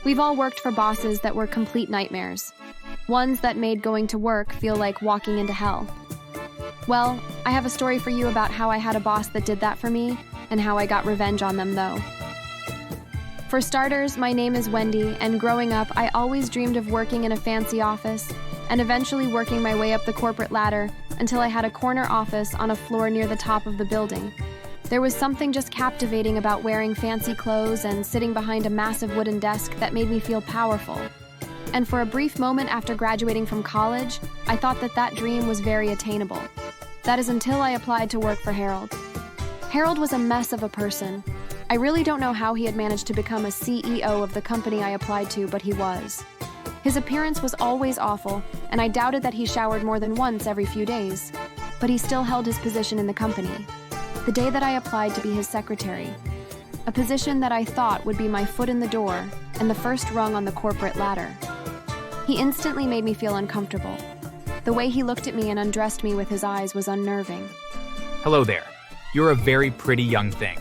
We've all worked for bosses that were complete nightmares. Ones that made going to work feel like walking into hell. Well, I have a story for you about how I had a boss that did that for me and how I got revenge on them, though. For starters, my name is Wendy, and growing up, I always dreamed of working in a fancy office and eventually working my way up the corporate ladder until I had a corner office on a floor near the top of the building. There was something just captivating about wearing fancy clothes and sitting behind a massive wooden desk that made me feel powerful. And for a brief moment after graduating from college, I thought that dream was very attainable. That is until I applied to work for Harold. Harold was a mess of a person. I really don't know how he had managed to become a CEO of the company I applied to, but he was. His appearance was always awful, and I doubted that he showered more than once every few days. But he still held his position in the company. The day that I applied to be his secretary, a position that I thought would be my foot in the door and the first rung on the corporate ladder. He instantly made me feel uncomfortable. The way he looked at me and undressed me with his eyes was unnerving. Hello there. You're a very pretty young thing.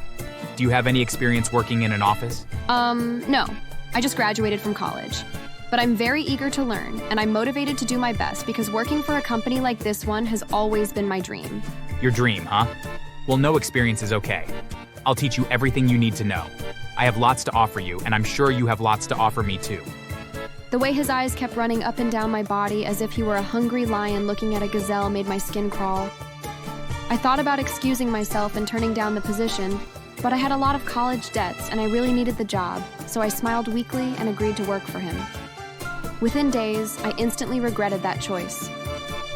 Do you have any experience working in an office? No. I just graduated from college. But I'm very eager to learn, and I'm motivated to do my best because working for a company like this one has always been my dream. Your dream, huh? Well, no experience is okay. I'll teach you everything you need to know. I have lots to offer you, and I'm sure you have lots to offer me too. The way his eyes kept running up and down my body as if he were a hungry lion looking at a gazelle made my skin crawl. I thought about excusing myself and turning down the position, but I had a lot of college debts and I really needed the job, so I smiled weakly and agreed to work for him. Within days, I instantly regretted that choice.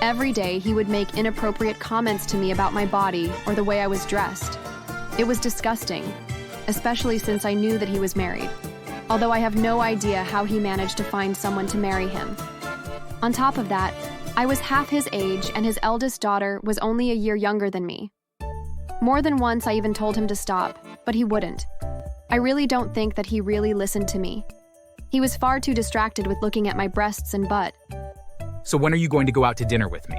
Every day, he would make inappropriate comments to me about my body or the way I was dressed. It was disgusting, especially since I knew that he was married, although I have no idea how he managed to find someone to marry him. On top of that, I was half his age and his eldest daughter was only a year younger than me. More than once, I even told him to stop, but he wouldn't. I really don't think that he really listened to me. He was far too distracted with looking at my breasts and butt. So when are you going to go out to dinner with me?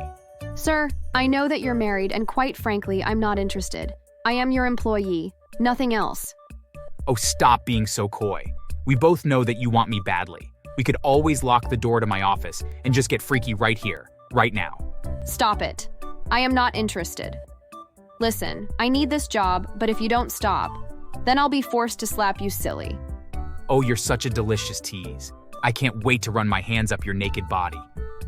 Sir, I know that you're married, and quite frankly, I'm not interested. I am your employee, nothing else. Oh, stop being so coy. We both know that you want me badly. We could always lock the door to my office and just get freaky right here, right now. Stop it. I am not interested. Listen, I need this job, but if you don't stop, then I'll be forced to slap you silly. Oh, you're such a delicious tease. I can't wait to run my hands up your naked body.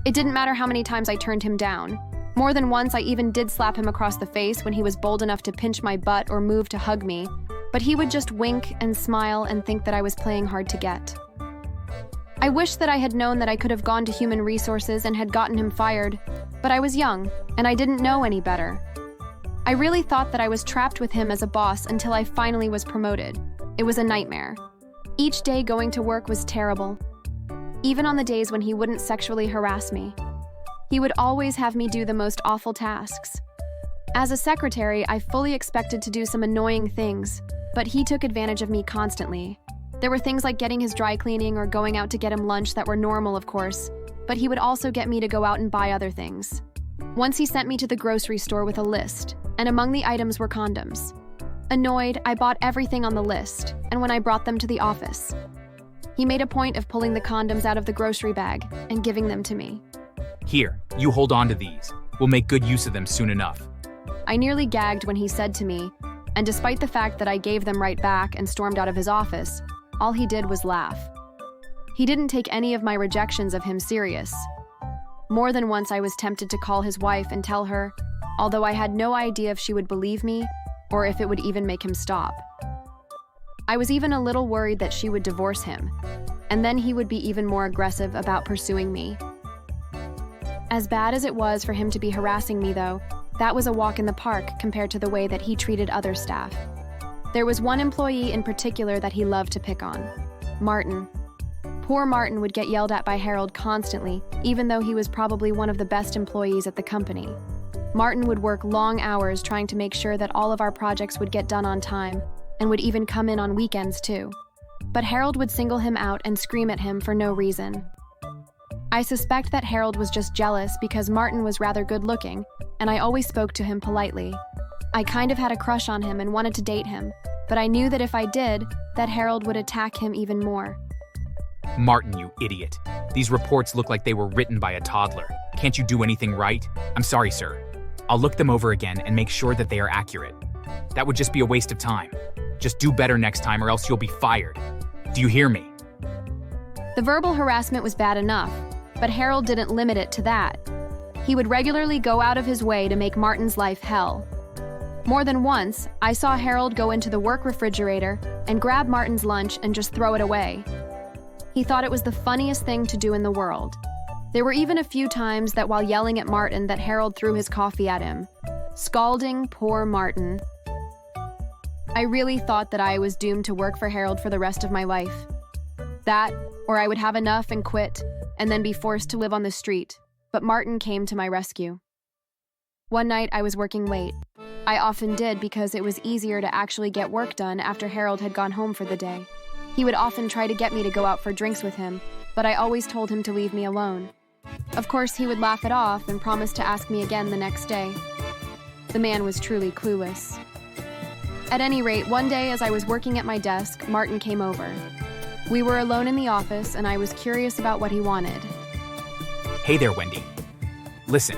It didn't matter how many times I turned him down. More than once, I even did slap him across the face when he was bold enough to pinch my butt or move to hug me, but he would just wink and smile and think that I was playing hard to get. I wish that I had known that I could have gone to human resources and had gotten him fired, but I was young, and I didn't know any better. I really thought that I was trapped with him as a boss until I finally was promoted. It was a nightmare. Each day going to work was terrible. Even on the days when he wouldn't sexually harass me. He would always have me do the most awful tasks. As a secretary, I fully expected to do some annoying things, but he took advantage of me constantly. There were things like getting his dry cleaning or going out to get him lunch that were normal, of course, but he would also get me to go out and buy other things. Once he sent me to the grocery store with a list, and among the items were condoms. Annoyed, I bought everything on the list, and when I brought them to the office, he made a point of pulling the condoms out of the grocery bag and giving them to me. Here, you hold on to these. We'll make good use of them soon enough. I nearly gagged when he said to me, and despite the fact that I gave them right back and stormed out of his office, all he did was laugh. He didn't take any of my rejections of him serious. More than once I was tempted to call his wife and tell her, although I had no idea if she would believe me or if it would even make him stop. I was even a little worried that she would divorce him, and then he would be even more aggressive about pursuing me. As bad as it was for him to be harassing me, though, that was a walk in the park compared to the way that he treated other staff. There was one employee in particular that he loved to pick on, Martin. Poor Martin would get yelled at by Harold constantly, even though he was probably one of the best employees at the company. Martin would work long hours trying to make sure that all of our projects would get done on time, and would even come in on weekends too. But Harold would single him out and scream at him for no reason. I suspect that Harold was just jealous because Martin was rather good-looking, and I always spoke to him politely. I kind of had a crush on him and wanted to date him, but I knew that if I did, that Harold would attack him even more. Martin, you idiot. These reports look like they were written by a toddler. Can't you do anything right? I'm sorry, sir. I'll look them over again and make sure that they are accurate. That would just be a waste of time. Just do better next time or else you'll be fired. Do you hear me? The verbal harassment was bad enough, but Harold didn't limit it to that. He would regularly go out of his way to make Martin's life hell. More than once, I saw Harold go into the work refrigerator and grab Martin's lunch and just throw it away. He thought it was the funniest thing to do in the world. There were even a few times that while yelling at Martin that Harold threw his coffee at him, scalding poor Martin. I really thought that I was doomed to work for Harold for the rest of my life. That, or I would have enough and quit, and then be forced to live on the street. But Martin came to my rescue. One night I was working late. I often did because it was easier to actually get work done after Harold had gone home for the day. He would often try to get me to go out for drinks with him, but I always told him to leave me alone. Of course, he would laugh it off and promise to ask me again the next day. The man was truly clueless. At any rate, one day as I was working at my desk, Martin came over. We were alone in the office, and I was curious about what he wanted. Hey there, Wendy. Listen,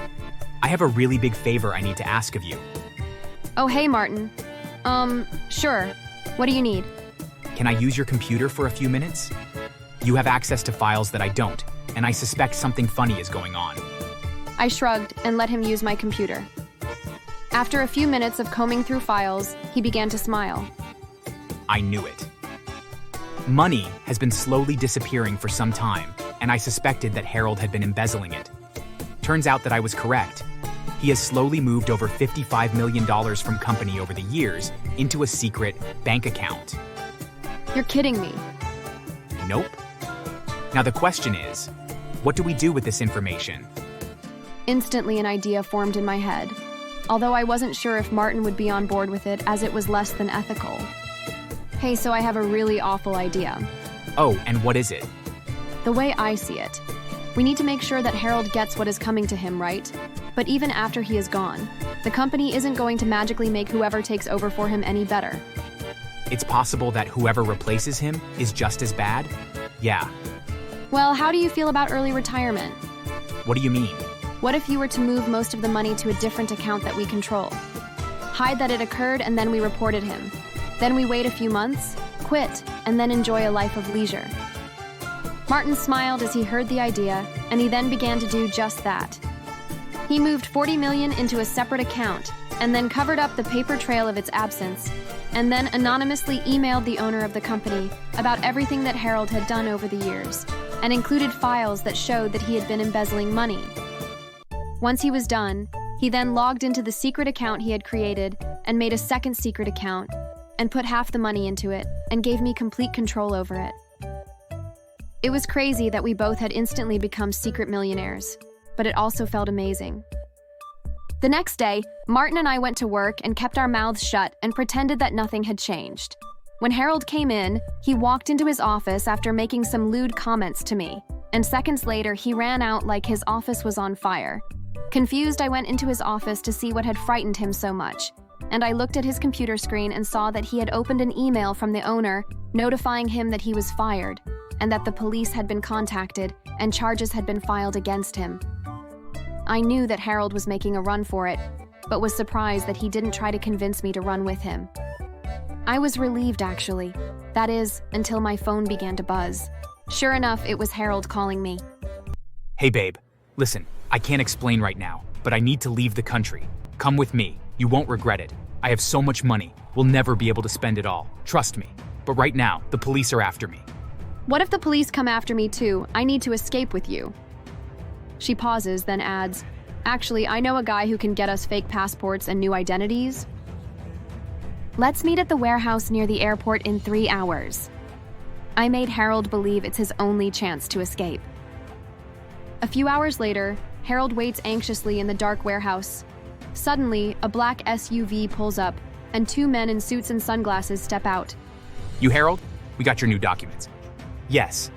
I have a really big favor I need to ask of you. Oh, hey, Martin. Sure. What do you need? Can I use your computer for a few minutes? You have access to files that I don't, and I suspect something funny is going on. I shrugged and let him use my computer. After a few minutes of combing through files, he began to smile. I knew it. Money has been slowly disappearing for some time, and I suspected that Harold had been embezzling it. Turns out that I was correct. He has slowly moved over $55 million from company over the years into a secret bank account. You're kidding me. Nope. Now the question is, what do we do with this information? Instantly an idea formed in my head, although I wasn't sure if Martin would be on board with it as it was less than ethical. Hey, so I have a really awful idea. Oh, and what is it? The way I see it, we need to make sure that Harold gets what is coming to him, right? But even after he is gone, the company isn't going to magically make whoever takes over for him any better. It's possible that whoever replaces him is just as bad? Yeah. Well, how do you feel about early retirement? What do you mean? What if you were to move most of the money to a different account that we control? Hide that it occurred and then we reported him. Then we wait a few months, quit, and then enjoy a life of leisure. Martin smiled as he heard the idea, and he then began to do just that. He moved $40 million into a separate account, and then covered up the paper trail of its absence, and then anonymously emailed the owner of the company about everything that Harold had done over the years, and included files that showed that he had been embezzling money. Once he was done, he then logged into the secret account he had created and made a second secret account, and put half the money into it, and gave me complete control over it. It was crazy that we both had instantly become secret millionaires, but it also felt amazing. The next day, Martin and I went to work and kept our mouths shut and pretended that nothing had changed. When Harold came in, he walked into his office after making some lewd comments to me, and seconds later he ran out like his office was on fire. Confused, I went into his office to see what had frightened him so much, and I looked at his computer screen and saw that he had opened an email from the owner notifying him that he was fired, and that the police had been contacted and charges had been filed against him. I knew that Harold was making a run for it, but was surprised that he didn't try to convince me to run with him. I was relieved, actually. That is, until my phone began to buzz. Sure enough, it was Harold calling me. Hey babe, listen, I can't explain right now, but I need to leave the country. Come with me, you won't regret it. I have so much money, we'll never be able to spend it all, trust me. But right now, the police are after me. What if the police come after me too? I need to escape with you. She pauses, then adds, actually, I know a guy who can get us fake passports and new identities. Let's meet at the warehouse near the airport in 3 hours. I made Harold believe it's his only chance to escape. A few hours later, Harold waits anxiously in the dark warehouse. Suddenly, a black SUV pulls up, and 2 men in suits and sunglasses step out. You Harold? We got your new documents. Yes.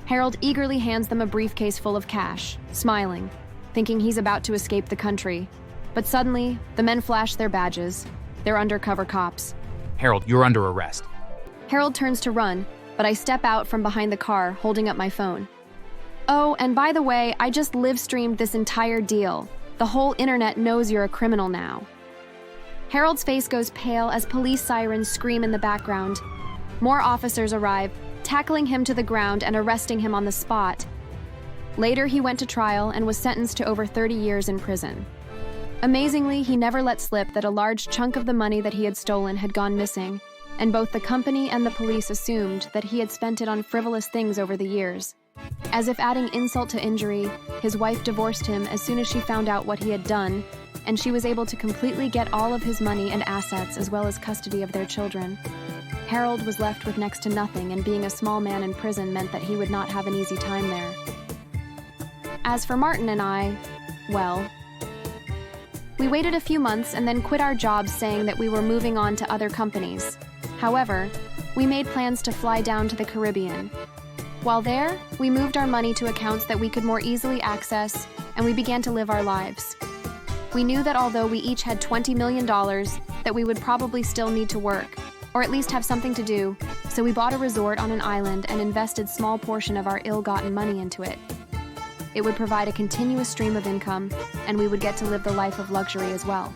Harold eagerly hands them a briefcase full of cash, smiling, thinking he's about to escape the country. But suddenly, the men flash their badges. They're undercover cops. Harold, you're under arrest. Harold turns to run, but I step out from behind the car, holding up my phone. Oh, and by the way, I just live-streamed this entire deal. The whole internet knows you're a criminal now. Harold's face goes pale as police sirens scream in the background. More officers arrive, tackling him to the ground and arresting him on the spot. Later, he went to trial and was sentenced to over 30 years in prison. Amazingly, he never let slip that a large chunk of the money that he had stolen had gone missing, and both the company and the police assumed that he had spent it on frivolous things over the years. As if adding insult to injury, his wife divorced him as soon as she found out what he had done, and she was able to completely get all of his money and assets as well as custody of their children. Harold was left with next to nothing, and being a small man in prison meant that he would not have an easy time there. As for Martin and I, well, we waited a few months and then quit our jobs saying that we were moving on to other companies. However, we made plans to fly down to the Caribbean. While there, we moved our money to accounts that we could more easily access, and we began to live our lives. We knew that although we each had $20 million, that we would probably still need to work, or at least have something to do, so we bought a resort on an island and invested a small portion of our ill-gotten money into it. It would provide a continuous stream of income, and we would get to live the life of luxury as well.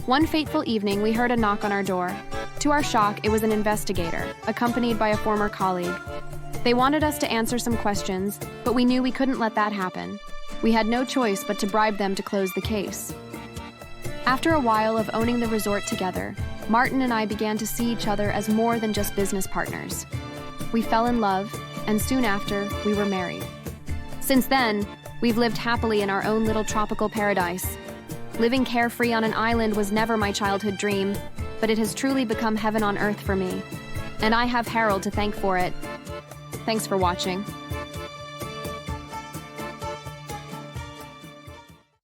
One fateful evening, we heard a knock on our door. To our shock, it was an investigator, accompanied by a former colleague. They wanted us to answer some questions, but we knew we couldn't let that happen. We had no choice but to bribe them to close the case. After a while of owning the resort together, Martin and I began to see each other as more than just business partners. We fell in love, and soon after, we were married. Since then, we've lived happily in our own little tropical paradise. Living carefree on an island was never my childhood dream, but it has truly become heaven on earth for me. And I have Harold to thank for it. Thanks for watching.